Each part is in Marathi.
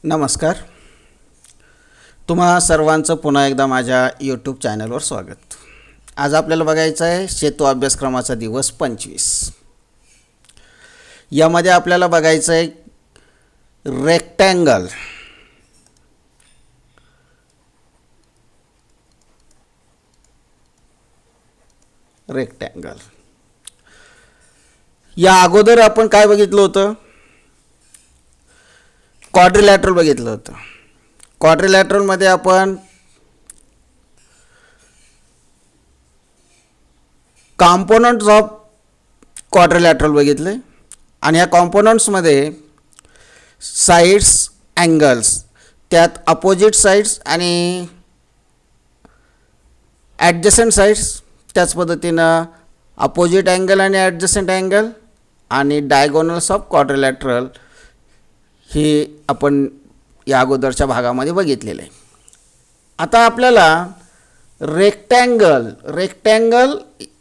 नमस्कार. तुम्हा सर्वांचं पुन्हा एकदा माझ्या यूट्यूब चॅनलवर स्वागत. आज आपल्याला बघायचं आहे सेतू अभ्यासक्रमाचा दिवस 25. यामध्ये आपल्याला बघायचं आहे रेक्टँगल. रेक्टँगल या अगोदर आपण काय बघितलं होतं? क्वाड्रिलॅटरल बघितलं होतं. क्वाड्रिलॅटरलमध्ये आपण कॉम्पोनंट्स ऑफ क्वाड्रिलॅटरल बघितले आणि या कॉम्पोनंट्समध्ये साईड्स, अँगल्स, त्यात अपोजिट साईड्स आणि ॲडजसंट साईड्स, त्याच पद्धतीनं अपोजिट अँगल आणि ॲडजसंट अँगल आणि डायगोनल्स ऑफ क्वाड्रिलॅटरल हे आपण या अगोदरच्या भागामध्ये बघितलेलं आहे. आता आपल्याला रेक्टँगल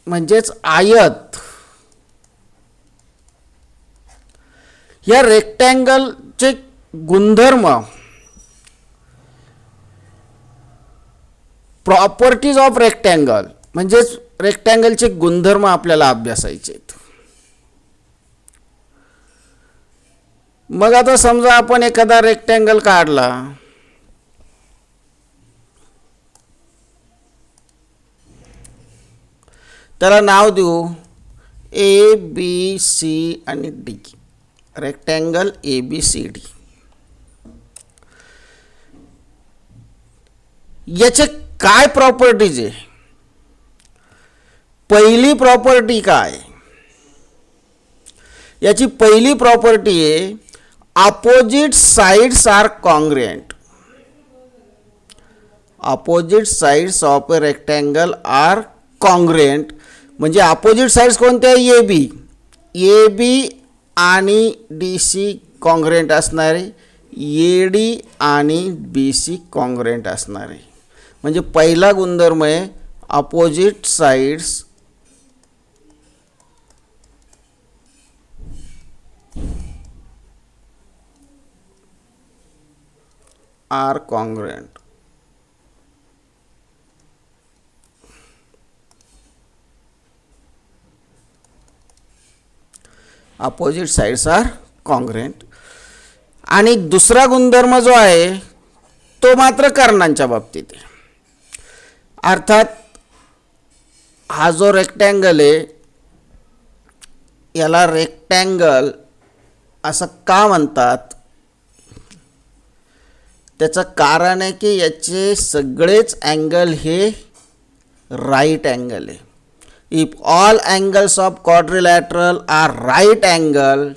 म्हणजेच आयत, या रेक्टँगलचे गुणधर्म, प्रॉपर्टीज ऑफ रेक्टँगल म्हणजेच रेक्टँगलचे गुणधर्म आपल्याला अभ्यासायचे आहेत. मग आता समजा आपण एखादा रेक्टँगल काढला, त्याला नाव देऊ ए बी सी आणि D. Rectangle A B C D. याचे काय प्रॉपर्टीज आहे? पहिली प्रॉपर्टी काय? याची पहिली प्रॉपर्टी आहे opposite sides are congruent. Opposite sides of a rectangle are congruent. म्हणजे अपोजिट साइड्स कोणत्या? ए बी आणि डी सी कॉन्ग्रुएंट असणारे, ए डी आणि बी सी कॉन्ग्रुएंट असणारे. म्हणजे पहिला गुणधर्म आहे opposite sides are congruent. Opposite sides are congruent. आणि दुसरा गुणधर्म जो आहे तो मात्र कर्णांच्या बाबतीत आहे. अर्थात हा जो रेक्टँगल आहे याला रेक्टँगल असं का म्हणतात? त्याचं कारण आहे की याचे सगळेच अँगल हे राईट अँगल आहे. If all angles of quadrilateral are right angle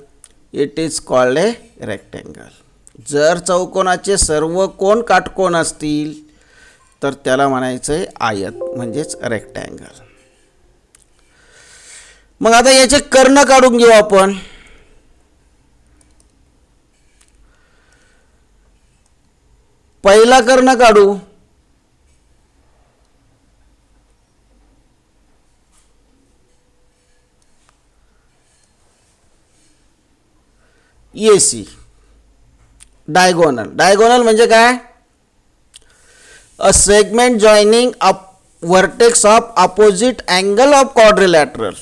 it is called a rectangle. जर चौकोनाचे सर्व कोण काटकोन असतील तर त्याला म्हणायचं आहे आयत म्हणजेच रेक्टँगल. मग आता याचे कर्ण काढून घेऊ आपण. पहिला कर्ण काढू. ए सी. डायगोनल म्हणजे काय? A segment joining up vertex of opposite angle of quadrilateral.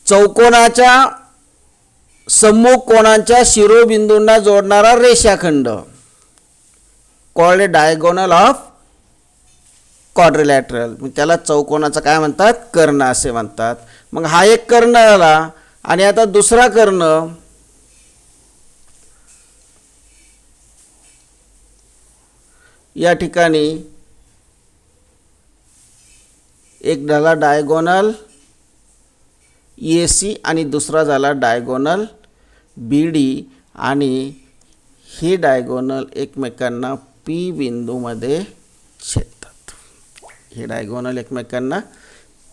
चौकोनाच्या सम्मुख कोणाच्या शिरोबिंदूंना जोडणारा रेषाखंड called a diagonal of quadrilateral. त्याला चौकोनाचा काय म्हणतात? कर्ण असे म्हणतात. मग हा एक कर्ण आला आणि आता दुसरा कर्ण. या ठिकाणी एक झाला डायगोनल ए सी आणि दुसरा झाला डायगोनल बी डी आणि हे डायगोनल एकमेकांना पी बिंदूमध्ये छेदतात. हे डायगोनल एकमेकांना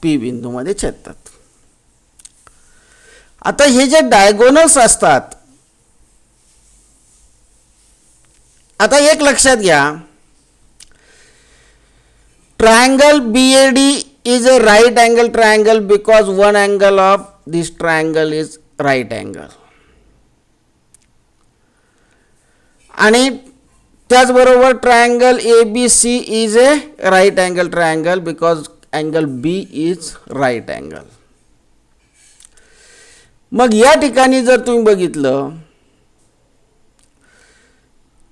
पी बिंदूमध्ये छेदतात. आता हे जे डायगोनल्स असतात, आता एक लक्षात घ्या, triangle BAD is a right angle triangle because one angle of this triangle is right angle. आणि त्याचबरोबर triangle A B C is a right angle triangle because angle B is right angle. मग या ठिकाणी जर तुम्ही बघितलं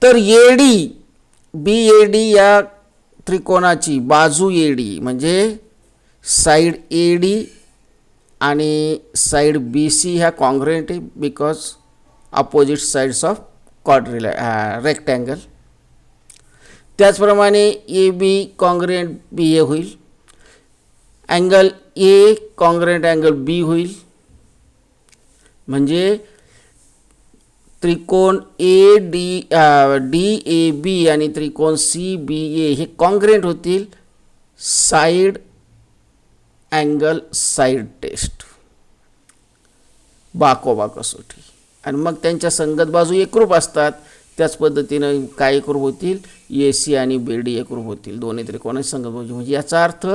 तर एडी बी एडी या त्रिकोणाची बाजू एडी म्हणजे साईड एडी आणि साईड बी सी ह्या कॉन्ग्रुएंट आहे because opposite sides of rectangle. त्याचप्रमाणे ए बी कॉन्ग्रुएंट बी ए होईल, अँगल ए कॉन्ग्रुएंट अँगल बी होईल. म्हणजे त्रिकोण ए डी ए बी आणि त्रिकोण सी बी ए हे कॉन्ग्रुएंट होतील साईड अँगल साईड टेस्ट बाकोबा कसोटी. आणि मग त्यांच्या संगत बाजू एकरूप असतात. त्याच पद्धतीनं काय एकरूप होतील, ए सी आणि बी डी एकरूप होतील, दोन्ही त्रिकोणाची संगत बाजू. म्हणजे याचा अर्थ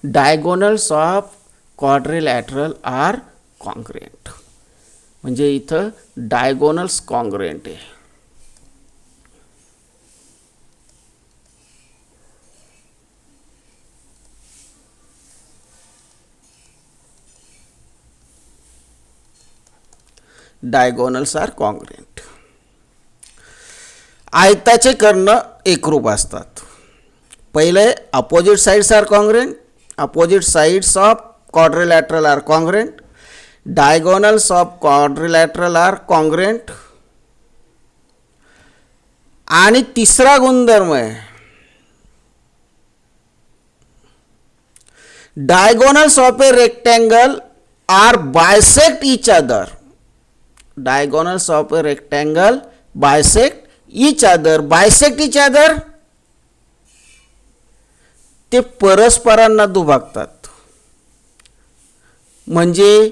diagonals of quadrilateral are congruent. म्हणजे इथं डायगोनल्स कॉन्ग्रुएंट आहे. Diagonals are congruent. आयताचे कर्ण एकरूप असतात. पहिले opposite sides are congruent, opposite sides of quadrilateral are congruent, diagonals of quadrilateral are congruent. आणि तिसरा गुणधर्म आहे diagonals of a rectangle are bisect each other. Diagonals of a rectangle bisect each other. Bisect each other ते परस्परांना दुभागतात. म्हणजे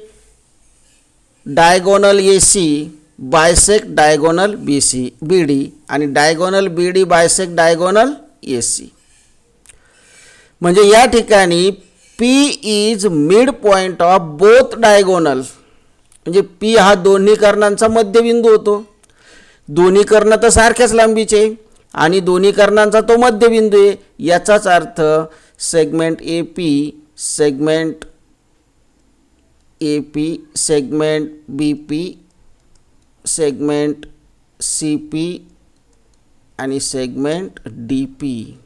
diagonal A C bisect diagonal B C B D आणि diagonal B D bisect diagonal A C. म्हणजे या ठिकाणी P is mid point of both diagonal. म्हणजे पी हा दोन्ही कर्णांचा मध्यबिंदू होतो. दोन्ही कर्ण तर सारख्याच लांबीचे आणि दोन्ही कर्णांचा तो मध्यबिंदू आहे. याचाच अर्थ segment A P, segment A P, segment B P, segment C P आणि segment D P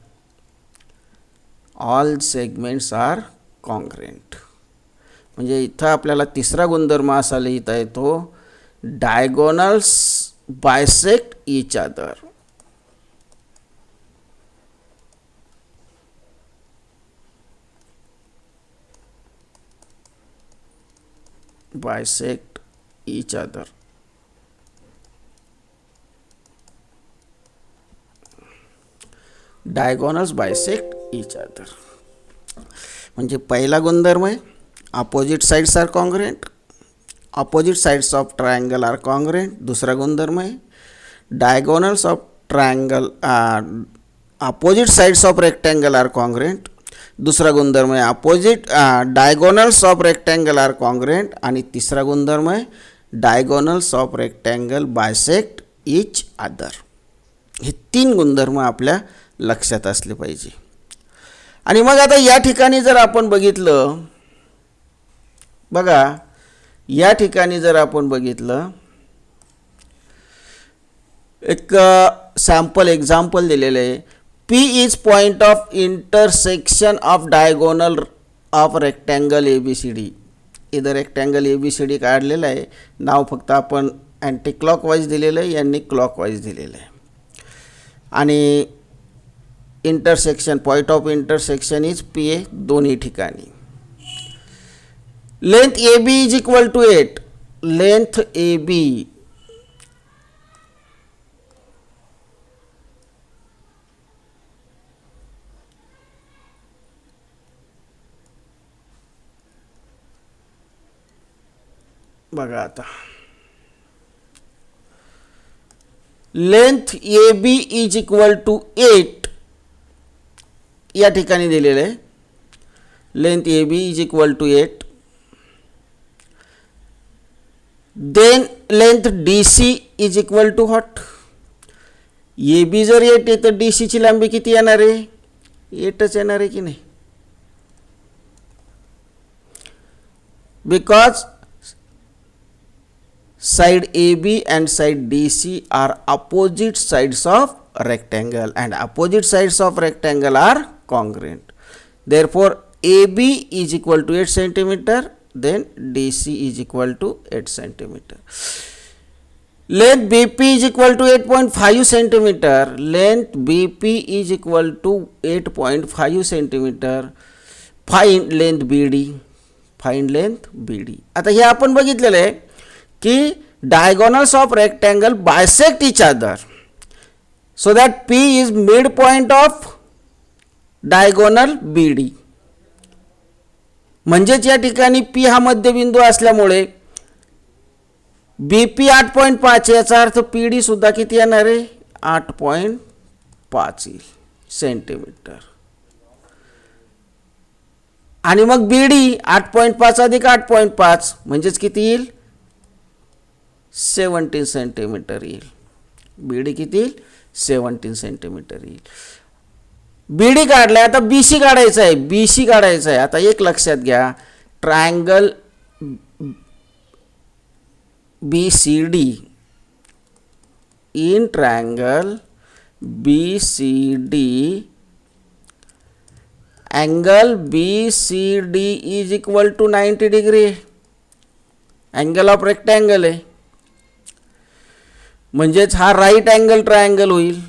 all segments are congruent. म्हणजे इथं आपल्याला तिसरा गुणधर्म असा लिहिता येतो diagonals bisect each other. Bisect each other. Diagonals bisect each other. म्हणजे पहिला गुणधर्म आहे opposite sides are congruent, opposite sides of triangle are congruent. दुसरा गुणधर्म आहे diagonals of triangle opposite sides of rectangle are congruent. दुसरा गुणधर्म आहे opposite diagonals of rectangle are congruent. आणि तिसरा गुणधर्म आहे diagonals of rectangle bisect each other. हे तीन गुणधर्म आपल्या लक्षात असले पाहिजे. आणि मग आता या ठिकाणी जर आपण बघितलं, बघा या ठिकाणी जर आपण बघितलं एक सॅम्पल एक्झाम्पल दिलेलं आहे. P is point of intersection of diagonal of rectangle A B C D. इथं rectangle A B C D काढलेलं आहे. नाव फक्त आपण अँटी क्लॉकवाईज दिलेलं आहे, यांनी क्लॉकवाईज दिलेलं आहे. आणि intersection point of intersection is P A दोन्ही ठिकाणी. Length A B is equal to 8. Length A B बघा आता length A B is equal to 8 या ठिकाणी दिलेलं आहे. Length A B is equal to 8. Then length D C is equal to what. A B जर 8 आहे तर डी सीची लांबी किती येणार आहे? 8च येणार आहे की नाही? Because side AB and side DC are opposite sides of rectangle and opposite sides of rectangle are congruent. Therefore, AB is equal to 8 centimeter, then DC is equal to 8 centimeter. Length BP is equal to 8.5 centimeter. Length BP is equal to 8.5 centimeter. Find length BD. Find length BD. आता हे आपण बघितलेलं आहे की diagonals of rectangle bisect each other so that P is midpoint of diagonal BD. म्हणजेच या ठिकाणी P हा मध्यबिंदू असल्यामुळे BP 8.5 याचा अर्थ PD सुद्धा किती येणार आहे? 8.5 सेंटीमीटर. आणि मग BD 8.5 अधिक 8.5 म्हणजेच किती येईल? 17 सेंटीमीटर येईल. बीडी किती येईल? 17 सेंटीमीटर येईल. बीडी काढलाय, आता बीसी काढायचं आहे. बीसी काढायचं आहे. आता एक लक्षात घ्या, triangle BCD, in triangle BCD, angle BCD is equal to 90 degree. angle of rectangle आहे, म्हणजेच हा राईट अँगल ट्रायंगल होईल.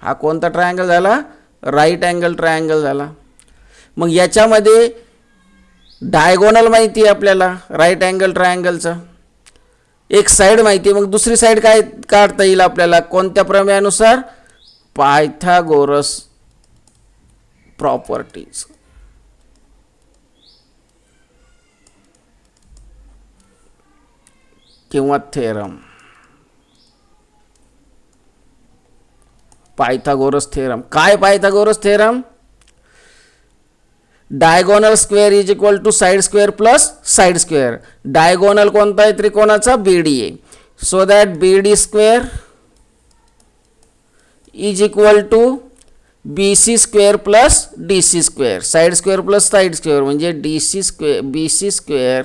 हा कोणता ट्रायंगल झाला? राईट अँगल ट्रायंगल झाला. मग याच्यामध्ये डायगोनल माहिती आहे आपल्याला राईट अँगल ट्रायंगलचा, एक साईड माहिती आहे. मग दुसरी साईड काय काढता येईल आपल्याला? कोणत्या प्रमेयानुसार? Pythagoras properties. किंवा थेरम. Pythagoras theorem. काय Pythagoras theorem? Diagonal square is equal to side square plus side square. Diagonal कोणता आहे? त्रिकोणाचा बीडी आहे. So that BD square is equal to BC square plus DC square. Side square plus side square म्हणजे DC square, BC square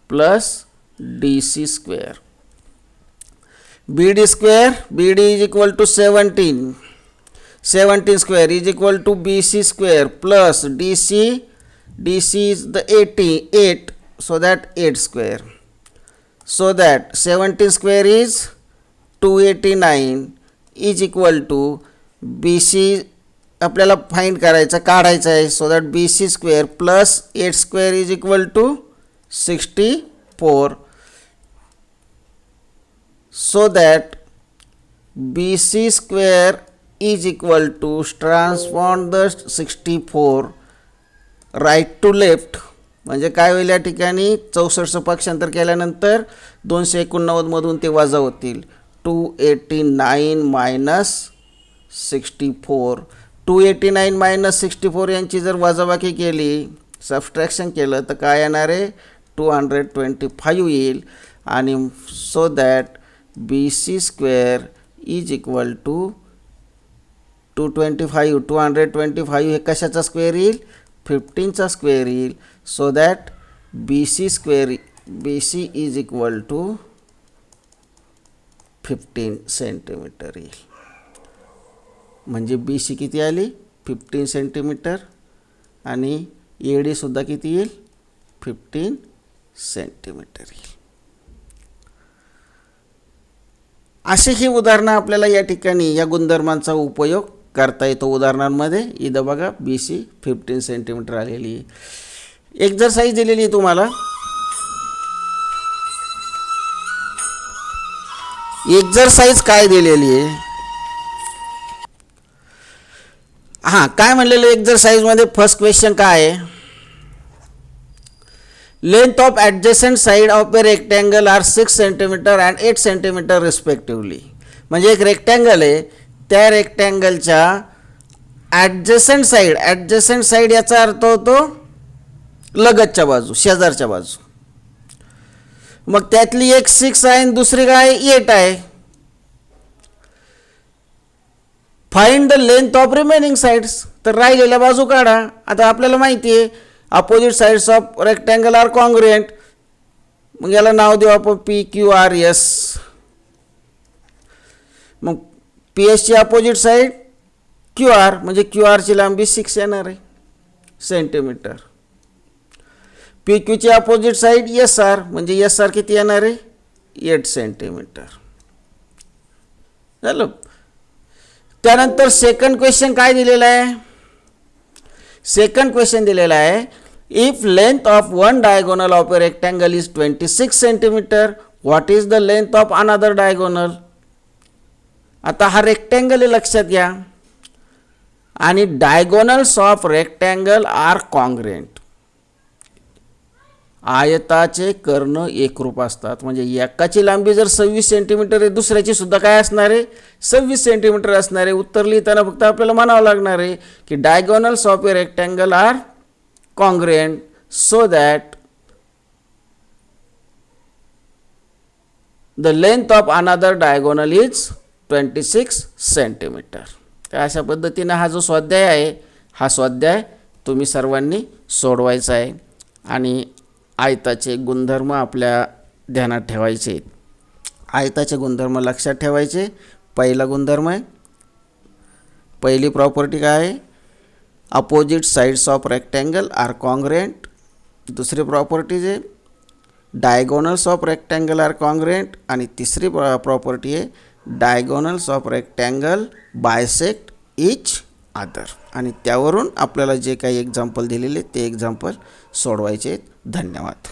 plus DC square. BD square, BD is equal to 17. 17 square is equal to BC square plus DC. DC is the 8, so that 8 square. So that 17 square is 289 is equal to BC आपल्याला फाइंड करायचं, काढायचं आहे. So that BC square plus 8 square is equal to 64. So that BC square is equal to, transform the 64 right to left, म्हणजे काय होईल या ठिकाणी? 64चं पक्षांतर केल्यानंतर 289 मधून ते वजा होतील. 289 मायनस 64. 289 मायनस 64 यांची जर वजाबाकी केली, सबस्ट्रॅक्शन केलं तर काय येणार आहे? 225 येईल. आणि so that BC square is equal to 225. 225 हे कशाचा स्क्वेअर येईल? 15चा स्क्वेअर येईल. So that BC square, BC is equal to 15 centimetre येईल. म्हणजे BC किती आली? 15 सेंटीमीटर. आणि AD सुद्धा किती येईल? 15 सेंटीमीटर येईल. असे ही उदाहरणं आपल्याला या ठिकाणी या गुणधर्मांचा उपयोग करता येतो उदाहरणांमध्ये. इथं बघा BC 15 सेंटीमीटर आलेली आहे. एक्झरसाइज दिलेली आहे तुम्हाला. एक्झरसाइज काय दिलेली आहे? हां, काय म्हणलेलं एक्झरसाइजमध्ये? फर्स्ट क्वेश्चन काय आहे? Length of adjacent side of a rectangle are 6 cm and 8 cm respectively. म्हणजे एक रेक्टँगल आहे, त्या रेक्टँगलच्या ॲडजसंट साईड याचा अर्थ होतो लगतच्या बाजू, शेजारच्या बाजू. मग त्यातली एक 6 आहे आणि दुसरी काय? 8 आहे. Find the length of remaining sides. तर राहिलेल्या बाजू काढा. आता आपल्याला माहिती आहे opposite sides of rectangle are congruent. मग याला नाव देऊ आपण PQRS. मग PS ची अपोजिट साईड QR म्हणजे QR ची लांबी 6 येणार आहे सेंटीमीटर. PQ ची अपोजिट साईड SR म्हणजे SR किती येणार आहे 8 सेंटीमीटर. झालं. त्यानंतर सेकंड क्वेश्चन काय दिलेला आहे. सेकंड क्वेश्चन दिलेला आहे if length of one diagonal of a rectangle is 26 centimetre what is the length of another diagonal. आता हा रेक्टँगल आहे लक्षात घ्या आणि diagonals of rectangle are congruent. आयताचे कर्ण एकरूप असतात. म्हणजे एकाची लांबी जर 26 सेंटीमीटर आहे दुसऱ्याची सुद्धा काय असणार आहे 26 सेंटीमीटर असणार आहे. उत्तर लिहिताना फक्त आपल्याला म्हणावं लागणार आहे की diagonals of a rectangle are congruent so that the length of another diagonal is 26 centimetre. तर अशा पद्धतीने हा जो स्वाध्याय आहे हा स्वाध्याय तुम्ही सर्वांनी सोडवायचा आहे आणि आयताचे गुणधर्म आपल्या ध्यानात ठेवायचे. आयताचे गुणधर्म लक्षात ठेवायचे. पहिला गुणधर्म आहे पहिली प्रॉपर्टी काय आहे opposite sides of rectangle are congruent. दुसरी प्रॉपर्टीज आहे diagonals of rectangle are congruent आणि तिसरी प्रॉपर्टी आहे diagonals of rectangle bisect each other. आणि त्यावरून आपल्याला जे काही एक्झाम्पल दिलेले ते एक्झाम्पल सोडवायचे. धन्यवाद.